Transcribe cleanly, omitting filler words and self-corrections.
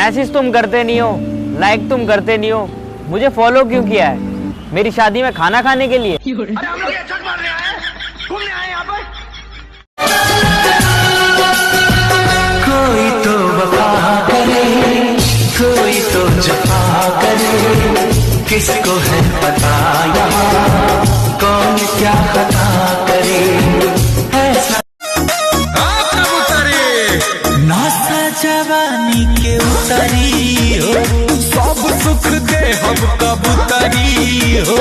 Message तुम करते नहीं हो, लाइक तुम करते नहीं हो, मुझे फॉलो क्यों किया है? मेरी शादी में खाना खाने के लिए? अरे हम लोग ये छठ मारने आए हैं, घूमने आए हैं यहाँ पर। कोई तो वफा करे, कोई तो जफा करे, किसको है पता यहाँ कौन क्या खता करे। ऐसा कब उतरे नासा जवानी के उतरी हो, सब सुख दे हम कब उतरी हो।